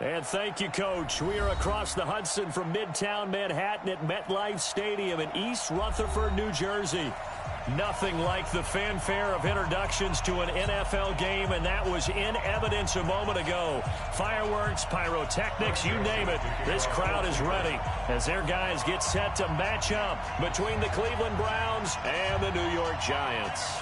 And thank you, Coach. We are across the Hudson from Midtown Manhattan at MetLife Stadium in East Rutherford, New Jersey. Nothing like the fanfare of introductions to an NFL game, and that was in evidence a moment ago. Fireworks, pyrotechnics, you name it. This crowd is ready as their guys get set to match up between the Cleveland Browns and the New York Giants.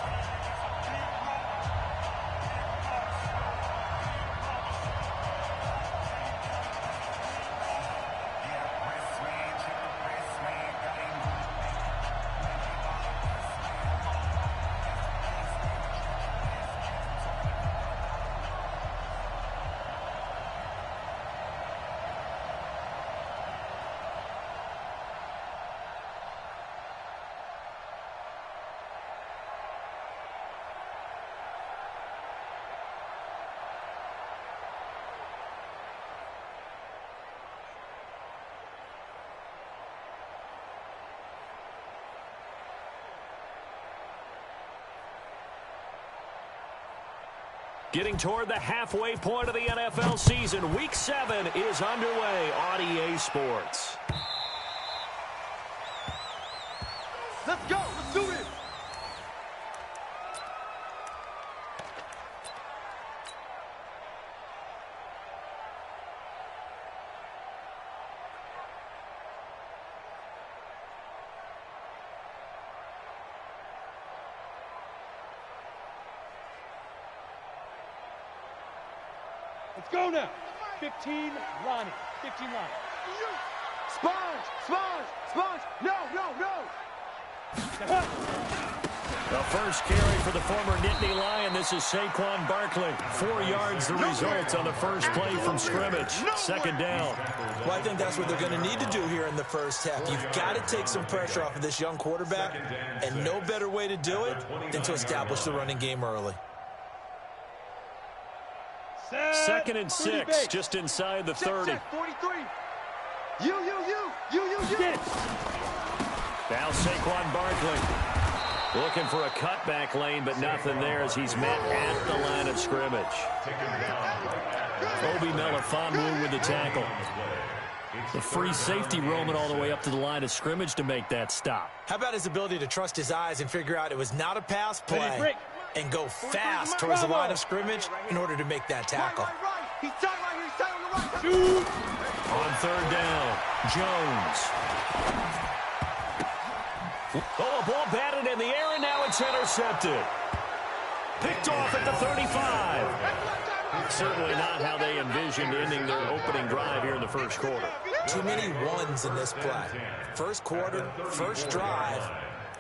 Getting toward the halfway point of the NFL season, Week 7 is underway on EA Sports. Let's go. Let's do this. Let's go now. 15, Lonnie. 15, Lonnie. Sponge, sponge, sponge. No, no, no. The first carry for the former Nittany Lion. This is Saquon Barkley. 4 yards the result on the first play from scrimmage. Second down. Well, I think that's what they're going to need to do here in the first half. You've got to take some pressure off of this young quarterback, and no better way to do it than to establish the running game early. 2nd and 6, just inside the 30. 43. You. Now Saquon Barkley looking for a cutback lane, but nothing there as he's met at the line of scrimmage. Obi Melifonwu with the tackle. The free safety roaming all the way up to the line of scrimmage to make that stop. How about his ability to trust his eyes and figure out it was not a pass play and go fast towards the line of scrimmage in order to make that tackle. He's tight right here. He's tight on the right. On 3rd down, Jones. Oh, a ball batted in the air, and now it's intercepted. Picked off at the 35. Certainly not how they envisioned ending their opening drive here in the first quarter. Too many ones in this play. First quarter, first drive,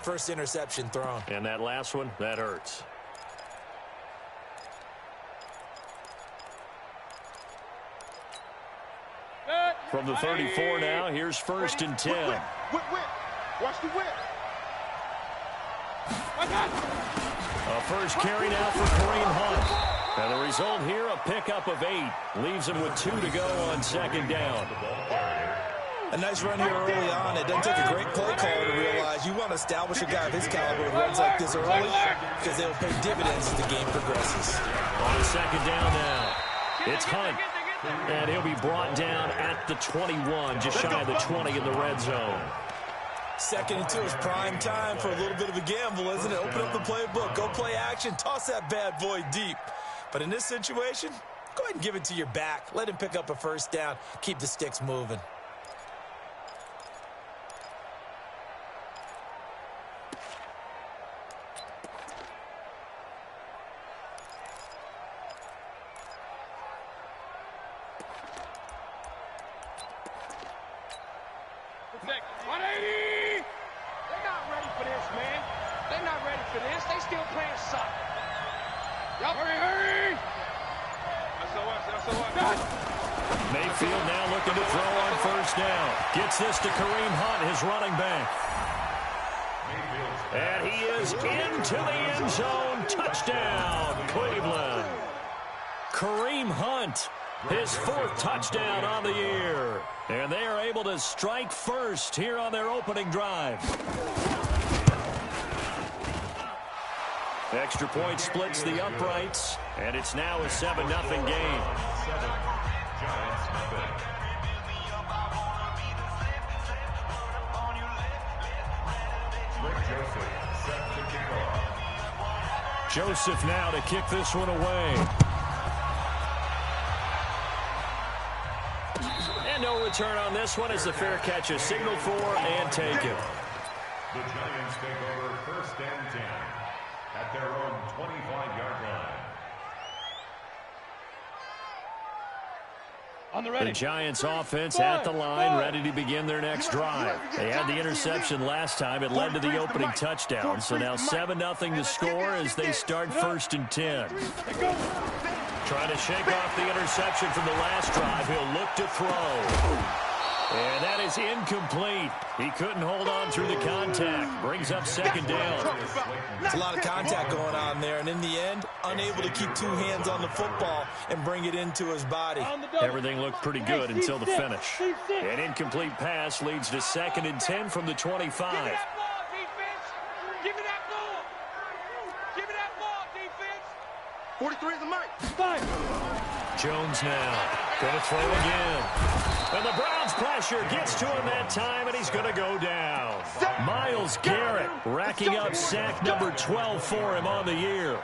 first interception thrown. And that last one, that hurts. From the 34 now, here's 1st and 10. Whip. Watch the whip. A first carry now for Kareem Hunt. And the result here, a pickup of 8. Leaves him with 2 to go on 2nd down. A nice run here early on. It doesn't take a great play caller to realize you want to establish a guy of his caliber who runs like this early because they'll pay dividends as the game progresses. On 2nd down now, it's Hunt. And he'll be brought down at the 21, just shy of the 20 in the red zone. 2nd and 2 is prime time for a little bit of a gamble, isn't it? Open up the playbook, go play action, toss that bad boy deep. But in this situation, go ahead and give it to your back. Let him pick up a first down, keep the sticks moving. Mayfield now looking to throw on 1st down. Gets this to Kareem Hunt, his running back. And he is into the end zone. Touchdown, Cleveland. Kareem Hunt, his 4th touchdown on the year. And they are able to strike first here on their opening drive. Extra point splits the uprights, and it's now a 7-0 game. Joseph now to kick this one away. And no return on this one as the fair catch is signaled for and taken. The Giants take over 1st and 10 at their own 25-yard line. On the ready. The Giants offense at the line, ready to begin their next drive. They had the interception last time. It led to the opening touchdown. So now 7-0 to score as they start 1st and 10. Trying to shake off the interception from the last drive. He'll look to throw. And that is incomplete. He couldn't hold on through the contact. Brings up 2nd down. It's a lot of contact going on there, and in the end, unable to keep 2 hands on the football and bring it into his body. Everything looked pretty good until the finish. An incomplete pass leads to 2nd and 10 from the 25. Give me that ball, defense. Give me that ball. Give me that ball, defense. 43 is the mic. 5. Jones now going to throw again. And the Browns pressure gets to him that time, and he's going to go down. Myles Garrett racking up sack number 12 for him on the year.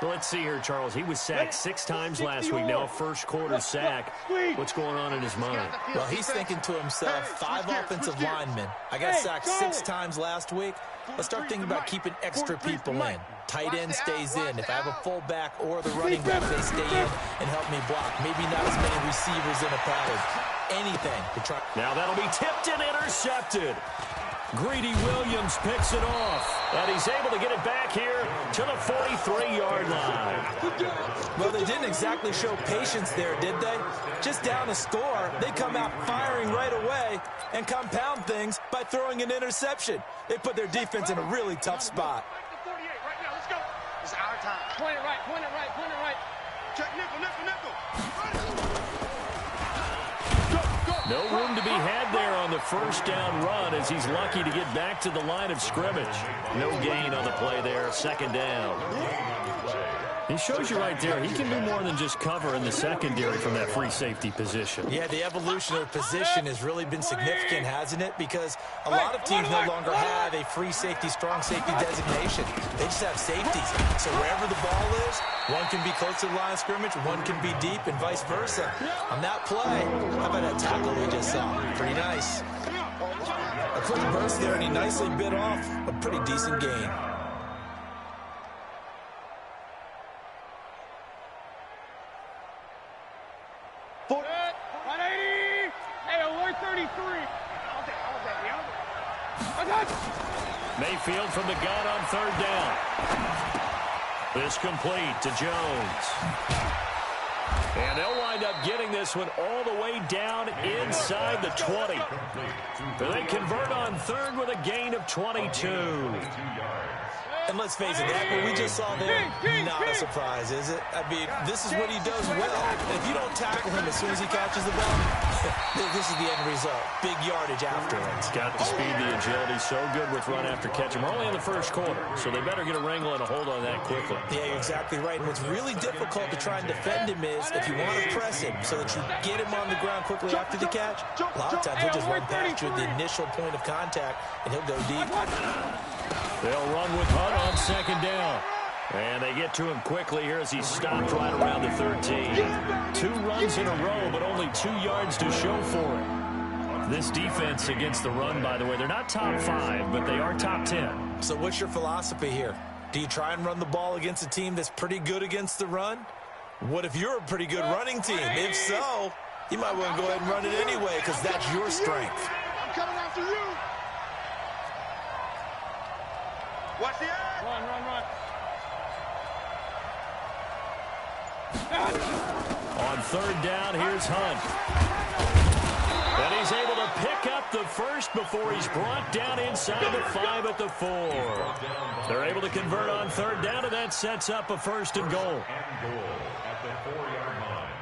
But let's see here, Charles. He was sacked 6 times last week. Now a first-quarter sack. What's going on in his mind? Well, he's thinking to himself, 5 offensive linemen. I got sacked 6 times last week. Let's start thinking about keeping extra people in. Tight end stays in. If I have a fullback or the running back, they stay in and help me block. Maybe not as many receivers in a pattern. Anything to try. Now that'll be tipped and intercepted. Greedy Williams picks it off, and he's able to get it back here to the 43-yard line. Well, they didn't exactly show patience there, did they? Just down a score, they come out firing right away and compound things by throwing an interception. They put their defense in a really tough spot. 48 right now. Let's go. It's our time. Point it right. Point it right. Point it right. Check nickel, nickel, nickel. No room to be had there on the first down run as he's lucky to get back to the line of scrimmage. No gain on the play there, 2nd down. He shows you right there, he can do more than just cover in the secondary from that free safety position. Yeah, the evolution of the position has really been significant, hasn't it? Because a lot of teams no longer have a free safety, strong safety designation. They just have safeties. So wherever the ball is, one can be close to the line of scrimmage, one can be deep, and vice versa. On that play, how about that tackle we just saw? Pretty nice. A quick burst there, and he nicely bit off a pretty decent gain. Mayfield from the gun on 3rd down. This complete to Jones. And they'll wind up getting this one all the way down inside the 20. They convert on 3rd with a gain of 22. And let's face it, that what we just saw there, not a surprise, is it? I mean, this is what he does well. And if you don't tackle him as soon as he catches the ball, this is the end result. Big yardage afterwards. Got the speed, the agility, so good with run after catch. We're only in the first quarter, so they better get a wrangle and a hold on that quickly. Yeah, you're exactly right. And what's really difficult to try and defend him is if you want to press him so that you get him on the ground quickly after the catch, a lot of times he'll just run past you at the initial point of contact, and he'll go deep. They'll run with Hunt on 2nd down. And they get to him quickly here as he's stopped right around the 13. 2 runs in a row, but only 2 yards to show for it. This defense against the run, by the way, they're not top 5, but they are top 10. So what's your philosophy here? Do you try and run the ball against a team that's pretty good against the run? What if you're a pretty good running team? If so, you might want to go ahead and run it anyway because that's your strength. I'm coming after you. Watch the eye. Run, run, run. On 3rd down, here's Hunt. And he's able to pick up the first before he's brought down inside the 5 at the 4. They're able to convert on 3rd down, and that sets up a 1st and goal. And goal at the 4-yard line.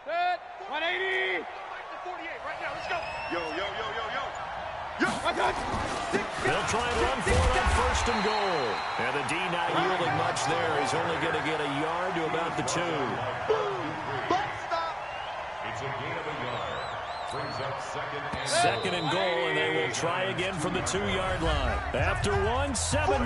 Set. 180. 48 right now. Let's go. Yo, yo, yo, yo, yo. They'll try and run for it on first and goal. And the D not yielding much there. He's only going to get a yard to about the 2. It's a gain of a yard. Brings up second and goal, and they will try again from the 2-yard line. After 1, 7-0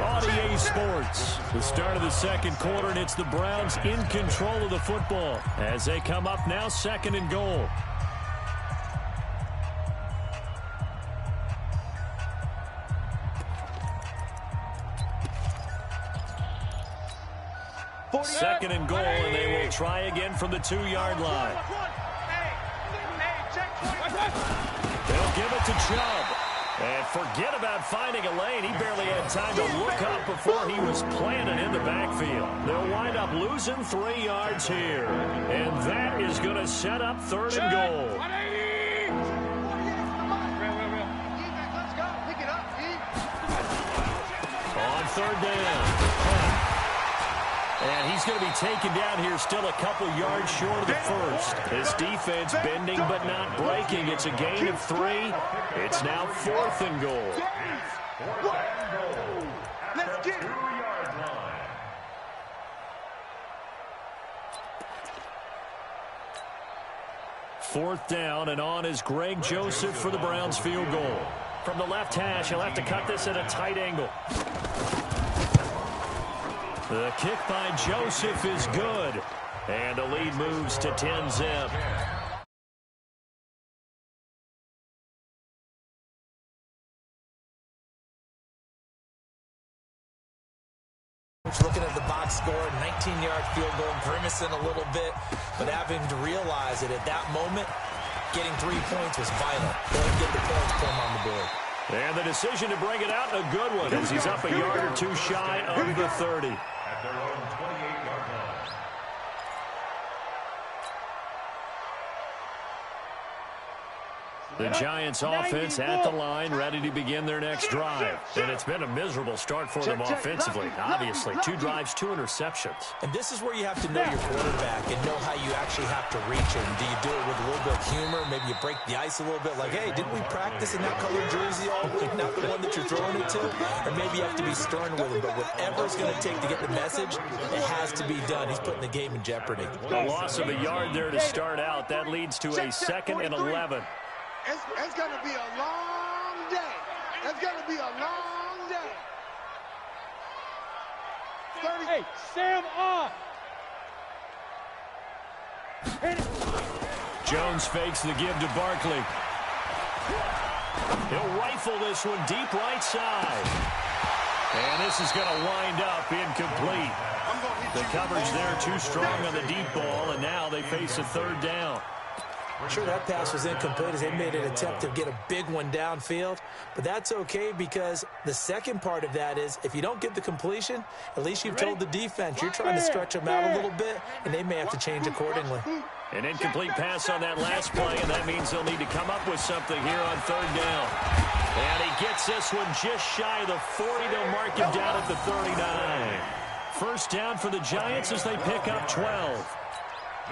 on EA Sports. The start of the second quarter, and it's the Browns in control of the football as they come up now second and goal. Second and goal, and they will try again from the 2-yard line. They'll give it to Chubb. And forget about finding a lane. He barely had time to look up before he was planted in the backfield. They'll wind up losing 3 yards here. And that is going to set up third and goal. On third down. And he's going to be taken down here still a couple yards short of the first. This defense bending but not breaking. It's a gain of 3. It's now fourth and goal. Let's get it. Fourth down, and on is Greg Joseph for the Browns field goal. From the left hash, he'll have to cut this at a tight angle. The kick by Joseph is good. And the lead moves to 10-zip. Looking at the box score, 19-yard field goal, grimacing a little bit, but having to realize that at that moment, getting 3 points was vital. Go ahead and get the points, put them on the board. And the decision to bring it out, a good one, as he's up a yard or 2 shy of the 30. At their own 28-yard line. The Giants offense at the line, ready to begin their next drive. And it's been a miserable start for them offensively. Obviously, 2 drives, 2 interceptions. And this is where you have to know your quarterback and know how you actually have to reach him. Do you do it with a little bit of humor? Maybe you break the ice a little bit, like, hey, didn't we practice in that colored jersey all week, not the one that you're throwing it to? Or maybe you have to be stern with him. But whatever it's going to take to get the message, it has to be done. He's putting the game in jeopardy. A loss of a yard there to start out. That leads to a 2nd and 11. It's going to be a long day. It's going to be a long day. 30. Hey, Sam off. Jones fakes the give to Barkley. He'll rifle this one deep right side. And this is going to wind up incomplete. The coverage there too strong on the deep ball, and now they face a 3rd down. Sure, that pass was incomplete as they made an attempt to get a big one downfield, but that's okay because the second part of that is if you don't get the completion, at least you've told the defense you're trying to stretch them out a little bit, and they may have to change accordingly. An incomplete pass on that last play, and that means they'll need to come up with something here on 3rd down. And he gets this one just shy of the 40. They'll mark him down at the 39. First down for the Giants as they pick up 12.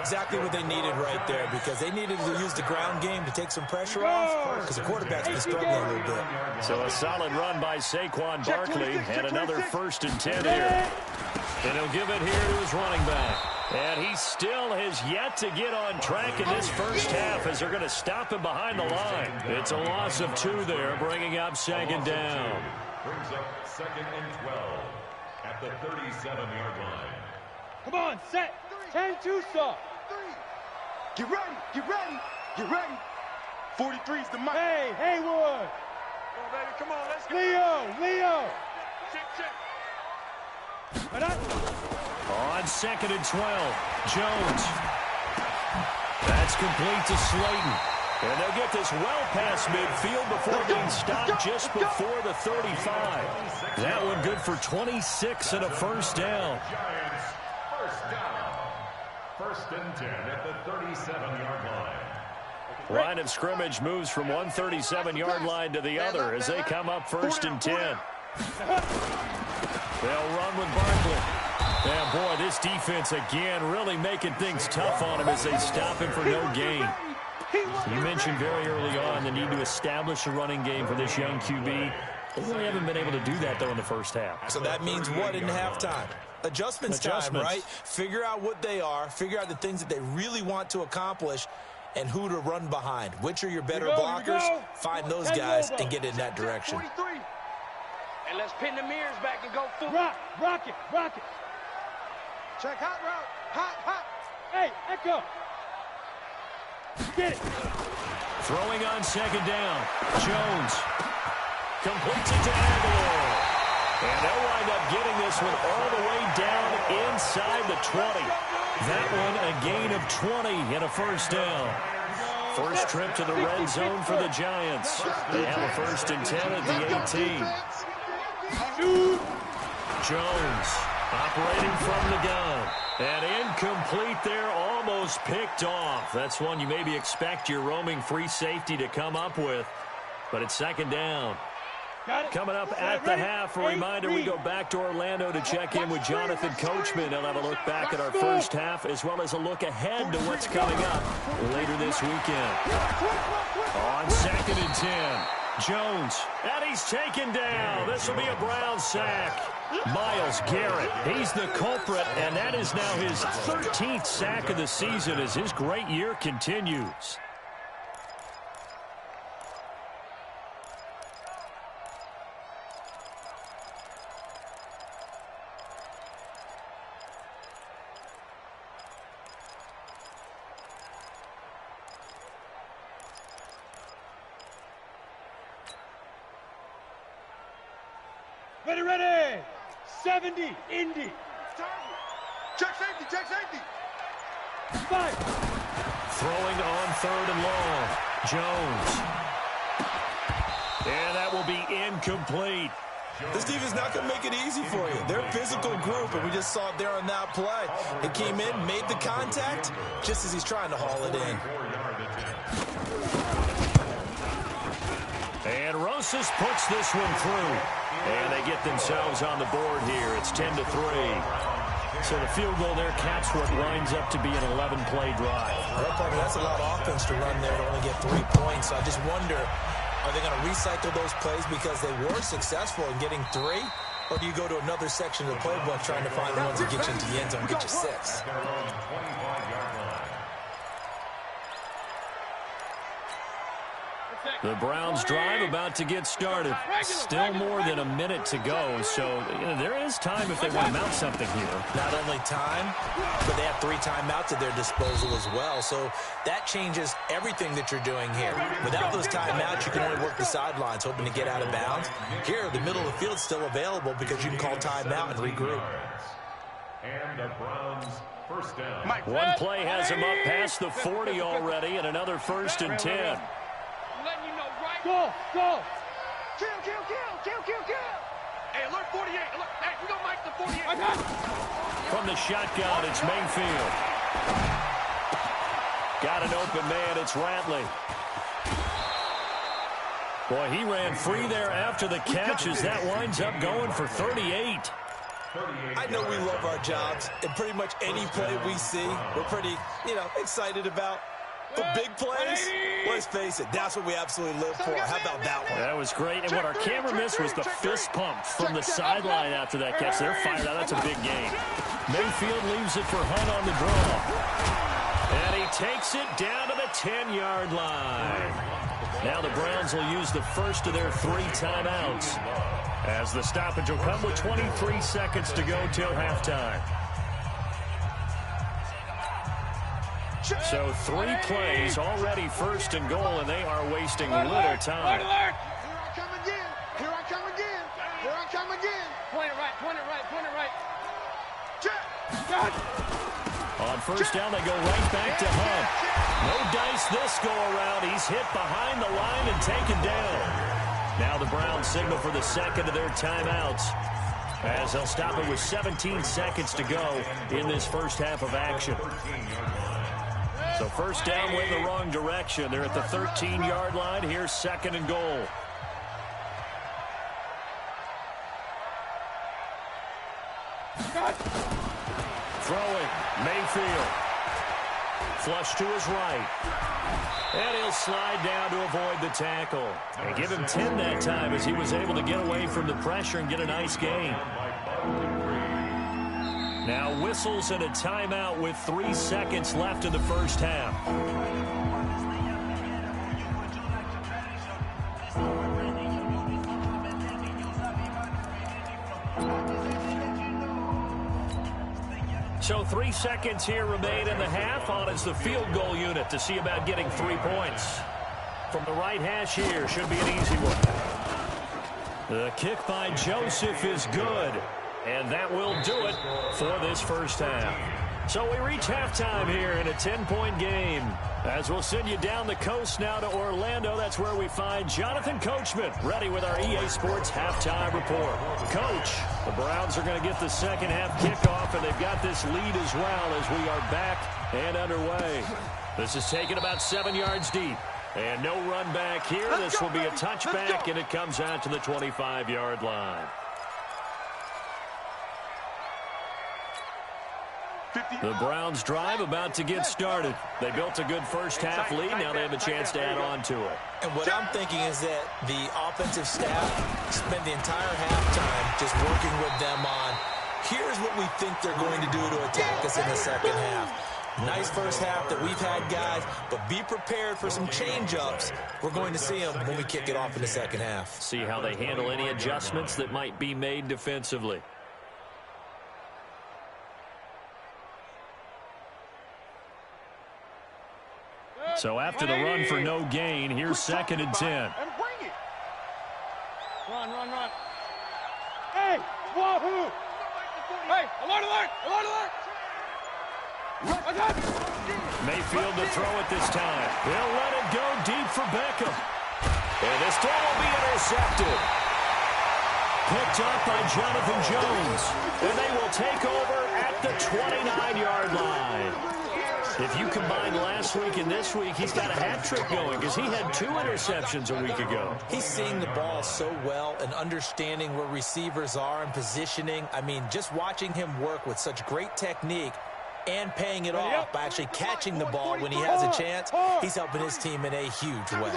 Exactly what they needed right there because they needed to use the ground game to take some pressure off because the quarterback's been struggling a little bit. So a solid run by Saquon Barkley and another 1st and 10 here. And he'll give it here to his running back. And he still has yet to get on track in this first half as they're going to stop him behind the line. It's a loss of 2 there, bringing up 2nd down. Brings up 2nd and 12 at the 37-yard line. Come on, set. 10-2 stop. Get ready, get ready, get ready. 43's the mic. Hey, Haywood. Come on, baby, come on, let's go. Leo. Check. On 2nd and 12, Jones. That's complete to Slayton. And they'll get this well past midfield before being stopped just before the 35. That one good for 26 and a first down. Giants, first down. 1st and 10 at the 37-yard line. Line of scrimmage moves from one 37-yard line to the other as they come up 1st and 10. They'll run with Barkley. And boy, this defense again really making things tough on him as they stop him for no gain. You mentioned very early on the need to establish a running game for this young QB. They really haven't been able to do that, though, in the first half. So that means what in halftime? Adjustments time, right? Figure out what they are, figure out the things that they really want to accomplish, and who to run behind. Which are your better blockers? Find those guys and get in that direction. 43. And let's pin the mirrors back and go full. Rock it. Check hot route. Hot. Hey, echo. Get it. Throwing on second down. Jones completes it to Aguilar. And they'll wind up getting this one all the way down inside the 20. That one a gain of 20 and a first down. First trip to the red zone for the Giants. They have a 1st and 10 at the 18. Jones operating from the gun. And incomplete there, almost picked off. That's one you maybe expect your roaming free safety to come up with. But it's second down. Coming up at the half, a reminder, we go back to Orlando to check in with Jonathan Coachman. He'll have a look back at our first half as well as a look ahead to what's coming up later this weekend. On 2nd and 10, Jones, and he's taken down. This will be a Brown sack. Myles Garrett, he's the culprit, and that is now his 13th sack of the season as his great year continues. Ready. 70, Indy. Check safety. 5. Throwing on 3rd and long. Jones. And that will be incomplete. This defense is not going to make it easy for you. They're a physical group, and we just saw it there on that play. It came in, made the contact, just as he's trying to haul it in. And Rosas puts this one through. And they get themselves on the board here. It's 10-3. So the field goal there caps what winds up to be an 11-play drive. Well, that's a lot of offense to run there to only get 3 points. So I just wonder, are they going to recycle those plays because they were successful in getting 3? Or do you go to another section of the playbook trying to find ones that get you into the end zone and get you 6? The Browns drive about to get started. Still more than a minute to go, so there is time if they want to mount something here. Not only time, but they have 3 timeouts at their disposal as well, so that changes everything that you're doing here. Without those timeouts, you can only work the sidelines, hoping to get out of bounds. Here, the middle of the field's still available because you can call timeout and regroup. And the Browns first down. One play has him up past the 40 already, and another 1st and 10. Go. Kill. Hey, alert 48. Alert. Hey, we don't like the 48. I got it. From the shotgun, it's Mayfield. Got an open man, it's Ratley. Boy, he ran free there after the catch as that winds up going for 38. I know we love our jobs, and pretty much any play we see, we're pretty, excited about. The big plays, let's face it, that's what we absolutely live for. How about that one? That was great. And what our camera missed was the fist pump from the sideline after that catch. They're fired out. That's a big game. Mayfield leaves it for Hunt on the draw. And he takes it down to the 10-yard line. Now the Browns will use the first of their 3 timeouts, as the stoppage will come with 23 seconds to go till halftime. So 3 plays, already 1st and goal, and they are wasting little time. Here I come again. Point it right. Check. On 1st down, they go right back to Hunt. No dice this go-around. He's hit behind the line and taken down. Now the Browns signal for the 2nd of their timeouts, as they'll stop it with 17 seconds to go in this first half of action. So 1st down went in the wrong direction. They're at the 13-yard line. Here's 2nd and goal. Throwing, Mayfield. flush to his right. And he'll slide down to avoid the tackle. And give him 10 that time as he was able to get away from the pressure and get a nice gain. Now whistles and a timeout with 3 seconds left in the first half. So 3 seconds here remain in the half. On is the field goal unit to see about getting 3 points. From the right hash here, should be an easy one. The kick by Joseph is good. And that will do it for this first half. So we reach halftime here in a 10-point game. As we'll send you down the coast now to Orlando, that's where we find Jonathan Coachman ready with our EA Sports halftime report. Coach, the Browns are going to get the second half kickoff, and they've got this lead as well as we are back and underway. This is taken about 7 yards deep. And no run back here. This will be a touchback, and it comes out to the 25-yard line. The Browns drive about to get started. They built a good first half lead. Now they have a chance to add on to it. And what I'm thinking is that the offensive staff spent the entire halftime just working with them on, here's what we think they're going to do to attack us in the second half. Nice first half that we've had, guys, but be prepared for some change-ups. We're going to see them when we kick it off in the second half. See how they handle any adjustments that might be made defensively. So after the run for no gain, here's 2nd and 10. And bring it. Run, run, run. Hey, wahoo! Hey, alert, alert, alert, alert! Mayfield to throw it this time. He'll let it go deep for Beckham. And this throw will be intercepted. Picked up by Jonathan Jones. And they will take over at the 29-yard line. If you combine last week and this week, he's got a hat trick going because he had 2 interceptions a week ago. He's seeing the ball so well and understanding where receivers are and positioning. I mean, just watching him work with such great technique and paying it off by actually catching the ball when he has a chance, he's helping his team in a huge way.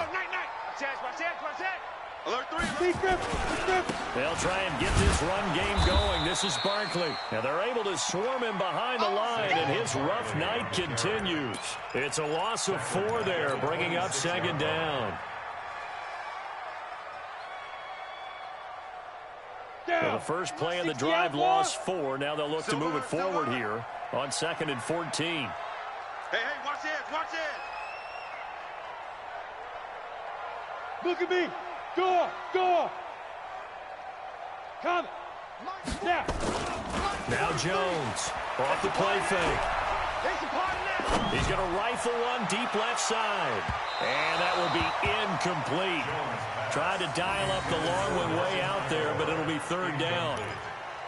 They'll try and get this run game going. This is Barkley. Now they're able to swarm him behind the line, and his rough night continues. It's a loss of 4 there, bringing up 2nd down. Well, the first play of the drive lost 4. Now they'll look to move it forward here on 2nd and 14. Hey, watch it, watch it. Look at me. Go, go. Come. Now Jones off the play fake. He's going to rifle one deep left side. And that will be incomplete. Tried to dial up the long one way out there, but it'll be 3rd down.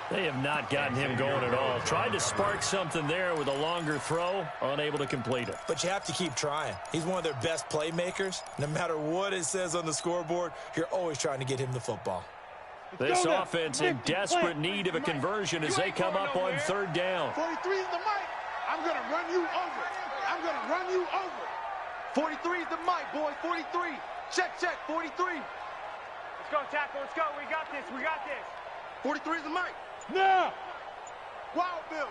They have not gotten him going at all. Tried to spark something there with a longer throw, unable to complete it. But you have to keep trying. He's one of their best playmakers. No matter what it says on the scoreboard, you're always trying to get him the football. This offense in desperate need of a conversion as they come up on 3rd down. 43 is the mic. I'm going to run you over. I'm going to run you over. 43 is the mic, boy. 43. Check, 43. Let's go, tackle. Let's go. We got this. We got this. 43 is the mic. Now. Wild Bill.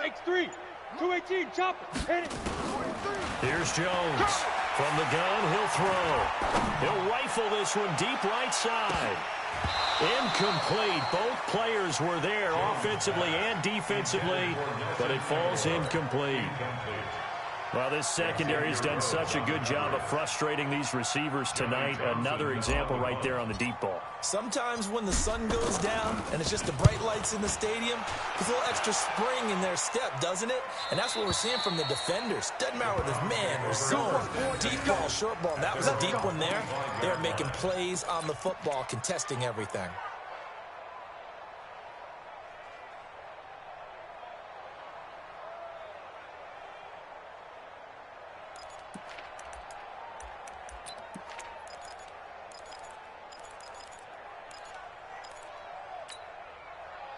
X3. 218. Chopper. Hit it. 43. Here's Jones. From the gun, he'll throw. He'll rifle this one deep right side. Incomplete. Both players were there offensively and defensively, but it falls incomplete. Well, this secondary has done such a good job of frustrating these receivers tonight. Another example right there on the deep ball. Sometimes when the sun goes down and it's just the bright lights in the stadium, there's a little extra spring in their step, doesn't it? And that's what we're seeing from the defenders. Doesn't matter whether it's man or zone, deep ball, short ball. And that was a deep one there. They're making plays on the football, contesting everything.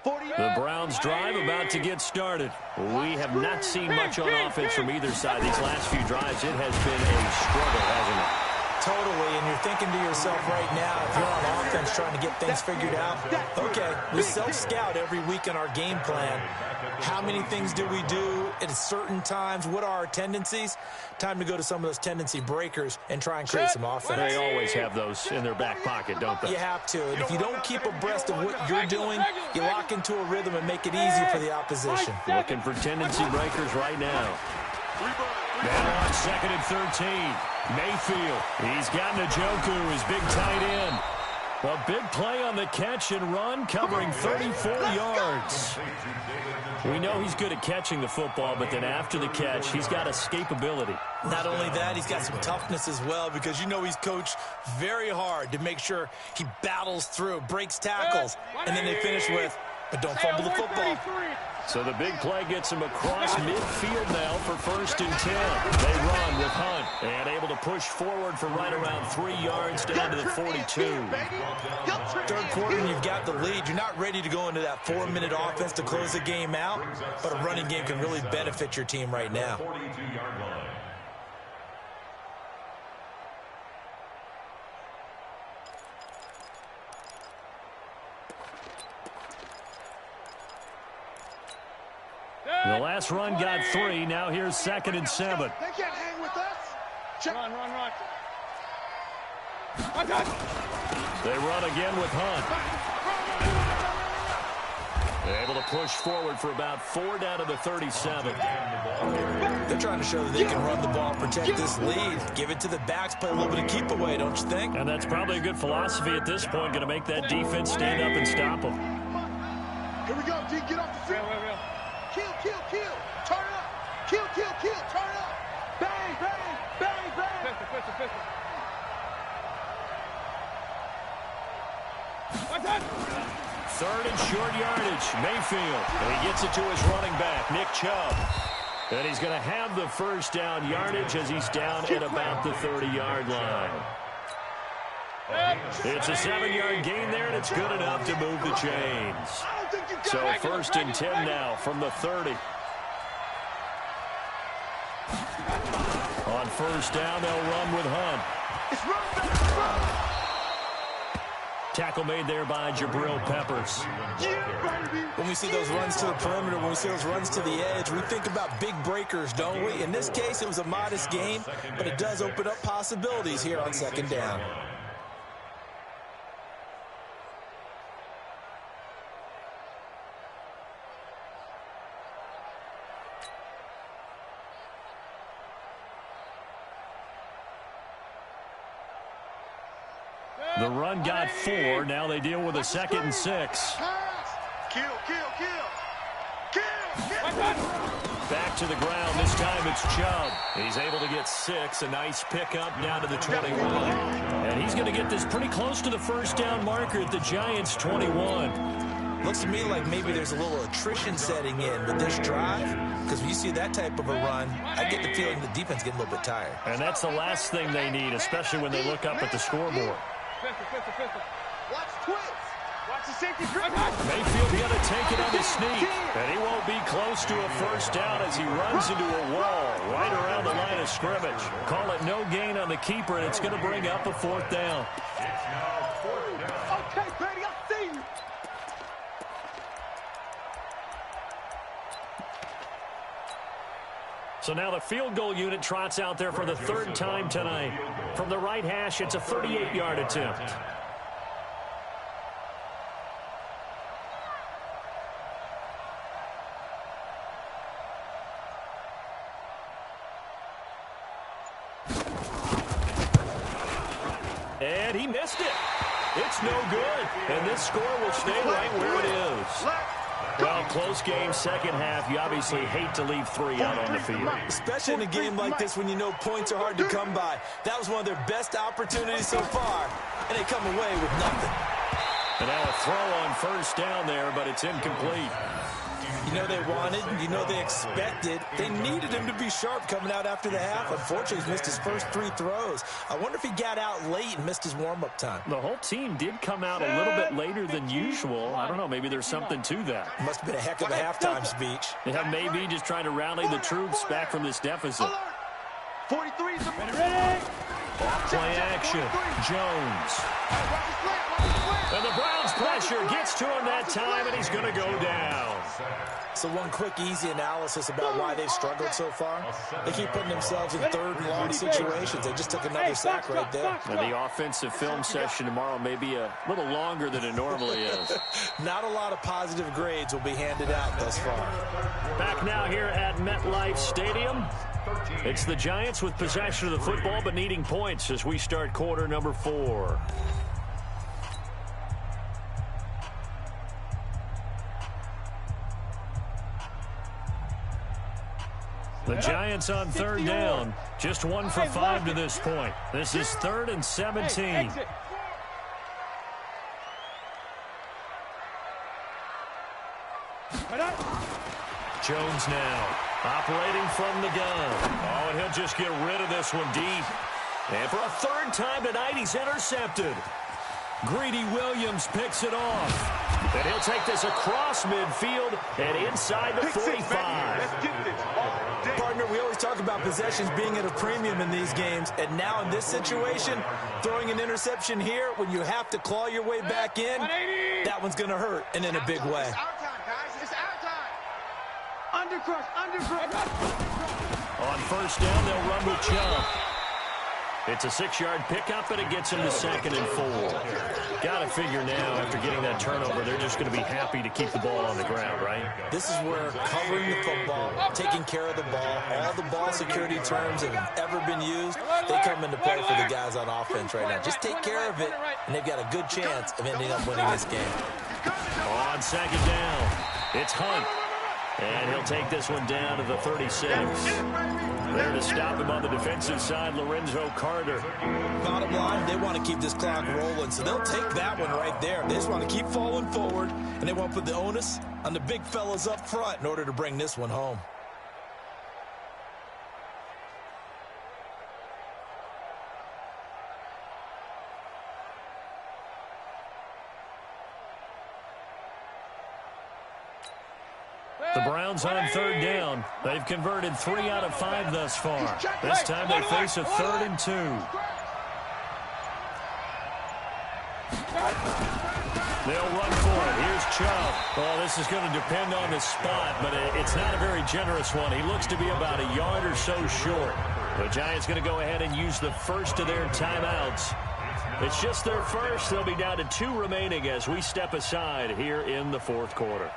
The Browns drive about to get started. We have not seen much on offense from either side. These last few drives, it has been a struggle, hasn't it? Totally, and you're thinking to yourself right now, if you're on offense trying to get things figured out, okay, we self-scout every week in our game plan. How many things do we do at certain times? What are our tendencies? Time to go to some of those tendency breakers and try and create some offense. They always have those in their back pocket, don't they? You have to, and if you don't keep abreast of what you're doing, you lock into a rhythm and make it easy for the opposition. Looking for tendency breakers right now. Now on 2nd and 13. Mayfield. He's got Njoku, his big tight end. A big play on the catch and run, covering 34 yards. We know he's good at catching the football, but then after the catch, he's got escapability. Not only that, he's got some toughness as well, because you know he's coached very hard to make sure he battles through, breaks tackles, and then they finish with, but don't fumble the football. So the big play gets him across midfield now for 1st and 10. They run with Hunt and able to push forward for right around 3 yards down to the 42. Third quarter, and you've got the lead. You're not ready to go into that 4-minute offense to close the game out, but a running game can really benefit your team right now. The last run got 3. Now here's 2nd and 7. They can't hang with us. Run. They run again with Hunt. They're able to push forward for about 4 down to the 37. They're trying to show that they can run the ball, protect this lead. Give it to the backs, play a little bit of keep away, don't you think? And that's probably a good philosophy at this point, going to make that defense stand up and stop them. Here we go, D. Get off the field. Kill. Turn it up. Kill. Turn it up. Bang. Pistol. 3rd and short yardage. Mayfield. And he gets it to his running back, Nick Chubb. And he's going to have the 1st down yardage as he's down at about the 30-yard line. It's a 7-yard gain there, and it's good enough to move the chains. So 1st and 10 now from the 30. On 1st down, they'll run with Hunt. Tackle made there by Jabril Peppers. When we see those runs to the perimeter, when we see those runs to the edge, we think about big breakers, don't we? In this case, it was a modest game, but it does open up possibilities here on 2nd down. The run got 4. Now they deal with a 2nd and 6. Kill. Back to the ground. This time it's Chubb. He's able to get 6. A nice pickup down to the 21. And he's going to get this pretty close to the 1st down marker at the Giants' 21. Looks to me like maybe there's a little attrition setting in with this drive, because when you see that type of a run, I get the feeling the defense getting a little bit tired. And that's the last thing they need, especially when they look up at the scoreboard. Pistol. Watch twins. Watch the safety. Mayfield going to take it on the sneak, and he won't be close to a 1st down as he runs into a wall right around the line of scrimmage. Call it no gain on the keeper, and it's going to bring up a 4th down. Okay, Brady, I see you. So now the field goal unit trots out there for the 3rd time tonight. From the right hash, it's a 38-yard attempt. And he missed it. It's no good. And this score will stay right where it is. Well, close game, 2nd half. You obviously hate to leave 3 out on the field. Especially in a game like this when you know points are hard to come by. That was one of their best opportunities so far, and they come away with nothing. And now a throw on 1st down there, but it's incomplete. You know they wanted, you know they expected. They needed him to be sharp coming out after the half. Unfortunately, he's missed his first 3 throws. I wonder if he got out late and missed his warm-up time. The whole team did come out a little bit later than usual. I don't know, maybe there's something to that. Must have been a heck of a halftime speech. Yeah, maybe just trying to rally the troops back from this deficit. 43 is ready. Off play action. Jones. And the Browns pressure gets to him that time, and he's going to go down. So one quick, easy analysis about why they've struggled so far. They keep putting themselves in 3rd and long situations. They just took another sack right there. And the offensive film session tomorrow may be a little longer than it normally is. Not a lot of positive grades will be handed out thus far. Back now here at MetLife Stadium. It's the Giants with possession of the football but needing points as we start quarter number 4. The Giants on 3rd down. Just 1 for 5 to this point. This is 3rd and 17. Jones now operating from the gun. Oh, and he'll just get rid of this one deep. And for a 3rd time tonight, he's intercepted. Greedy Williams picks it off. And he'll take this across midfield and inside the 45. Let's get this. Partner, we always talk about possessions being at a premium in these games, and now in this situation, throwing an interception here when you have to claw your way back in, that one's going to hurt, and in a big way. It's our time, guys. It's our time. Undercrush. On 1st down, they'll run with Chubb. It's a 6-yard pickup, and it gets him to 2nd and 4. Got to figure now, after getting that turnover, they're just going to be happy to keep the ball on the ground, right? This is where covering the football, taking care of the ball, all the ball security terms that have ever been used, they come into play for the guys on offense right now. Just take care of it, and they've got a good chance of ending up winning this game. On 2nd down, it's Hunt. And he'll take this one down to the 36. There to stop him on the defensive side, Lorenzo Carter. Bottom line, they want to keep this clock rolling, so they'll take that one right there. They just want to keep falling forward, and they want to put the onus on the big fellas up front in order to bring this one home. The Browns on 3rd down. They've converted 3 out of 5 thus far. This time they face a 3rd and 2. They'll run for it. Here's Chubb. Well, this is going to depend on the spot, but it's not a very generous one. He looks to be about a yard or so short. The Giants going to go ahead and use the first of their timeouts. It's just their first. They'll be down to 2 remaining as we step aside here in the 4th quarter.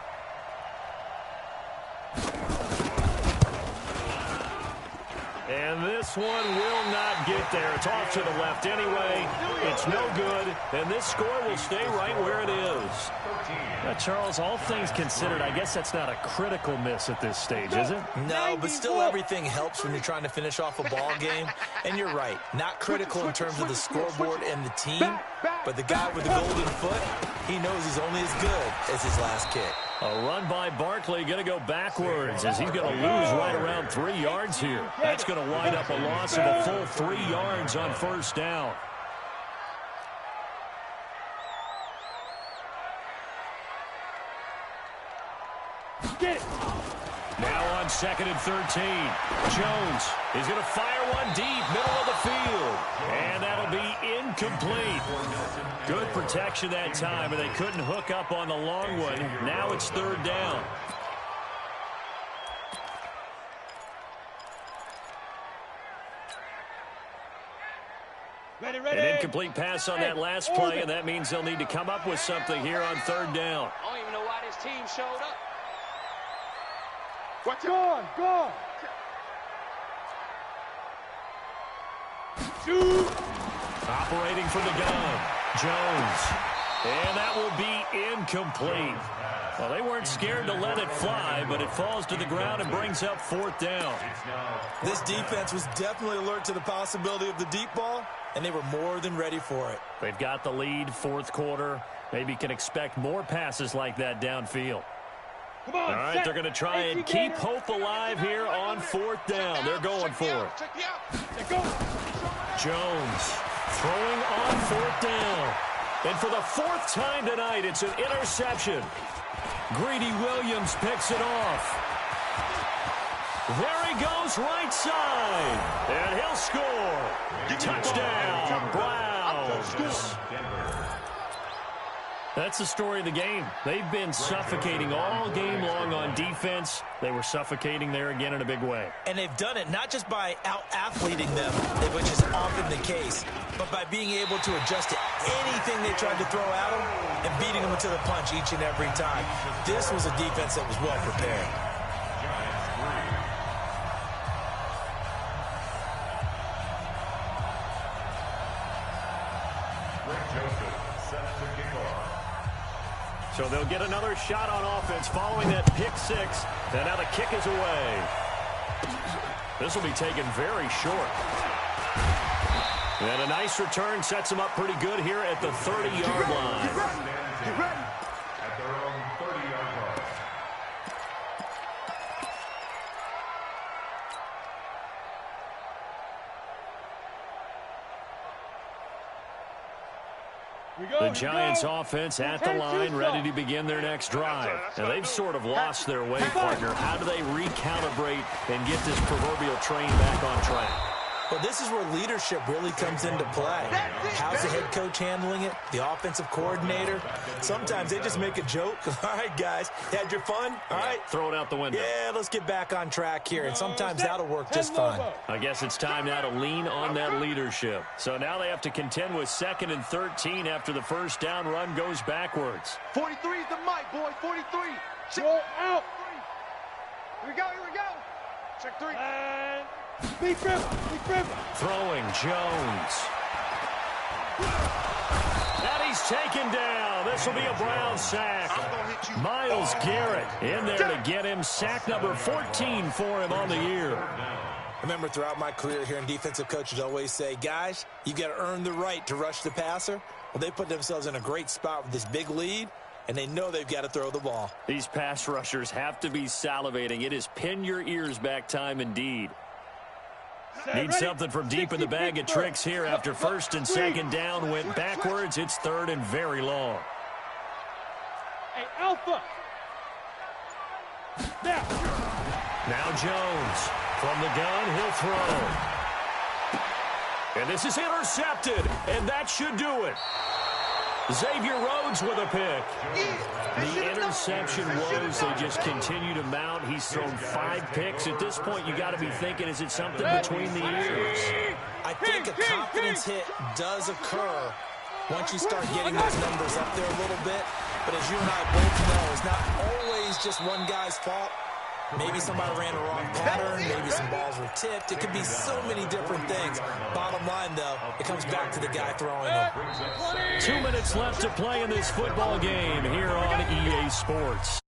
And this one will not get there. It's off to the left anyway. It's no good. And this score will stay right where it is. Now, Charles, all things considered, I guess that's not a critical miss at this stage, is it? No, but still everything helps when you're trying to finish off a ball game. And you're right, not critical in terms of the scoreboard and the team. But the guy with the golden foot, he knows he's only as good as his last kick. A run by Barkley going to go backwards as he's going to lose right around 3 yards here. That's going to wind up a loss of a full 3 yards on 1st down. Get it. Now on 2nd and 13. Jones is going to fire one deep, middle of the field. And that'll be incomplete. Good protection that time, and they couldn't hook up on the long one. Now it's 3rd down. Ready. An incomplete pass on that last play, and that means they'll need to come up with something here on 3rd down. I don't even know why this team showed up. Watch it. Go. Shoot. Operating from the gun, Jones. And that will be incomplete. Well, they weren't scared to let it fly, but it falls to the ground and brings up 4th down. This defense was definitely alert to the possibility of the deep ball, and they were more than ready for it. They've got the lead, 4th quarter. Maybe can expect more passes like that downfield. Come on, all right, they're going to try and keep hope alive here on fourth down. They're going for it. Jones throwing on fourth down. And for the fourth time tonight, it's an interception. Greedy Williams picks it off. There he goes, right side. And he'll score. Touchdown, Browns. That's the story of the game. They've been suffocating all game long on defense. They were suffocating there again in a big way. And they've done it not just by out-athleting them, which is often the case, but by being able to adjust to anything they tried to throw at them and beating them to the punch each and every time. This was a defense that was well prepared. So they'll get another shot on offense following that pick six. And now the kick is away. This will be taken very short. And a nice return sets them up pretty good here at the 30-yard line. Get ready. At their own 30-yard line. The Giants offense at the line, ready to begin their next drive. And they've sort of lost their way, partner. How do they recalibrate and get this proverbial train back on track? Well, this is where leadership really comes into play. How's the head coach handling it? The offensive coordinator? Sometimes they just make a joke. All right, guys, you had your fun? All right. Throw it out the window. Yeah, let's get back on track here. And sometimes that'll work just fine. I guess it's time now to lean on that leadership. So now they have to contend with 2nd and 13 after the first down run goes backwards. 43 is the mic, boy. 43. Roll out. Here we go. Here we go. Check 3. And big rip. Throwing Jones. And he's taken down. This will be a Brown sack. Myles Garrett in there to get him. Sack number 14 for him on the year. Remember, throughout my career here in defensive coaches always say, guys, you got to earn the right to rush the passer. Well, they put themselves in a great spot with this big lead, and they know they've got to throw the ball. These pass rushers have to be salivating. It is pin your ears back time indeed. Need something from deep in the bag of tricks here after 1st and 2nd down went backwards. It's 3rd and very long. Hey, Alpha. Now Jones from the gun, he'll throw. And this is intercepted, and that should do it. Xavier Rhodes with a pick. The interception woes, they just continue to mount. He's thrown 5 picks. At this point, you got to be thinking, is it something between the ears? I think a confidence hit does occur once you start getting those numbers up there a little bit. But as you and I both know, it's not always just one guy's fault. Maybe somebody ran a wrong pattern. Maybe some balls were tipped. It could be so many different things. Bottom line, though, it comes back to the guy throwing them. 2 minutes left to play in this football game here on EA Sports.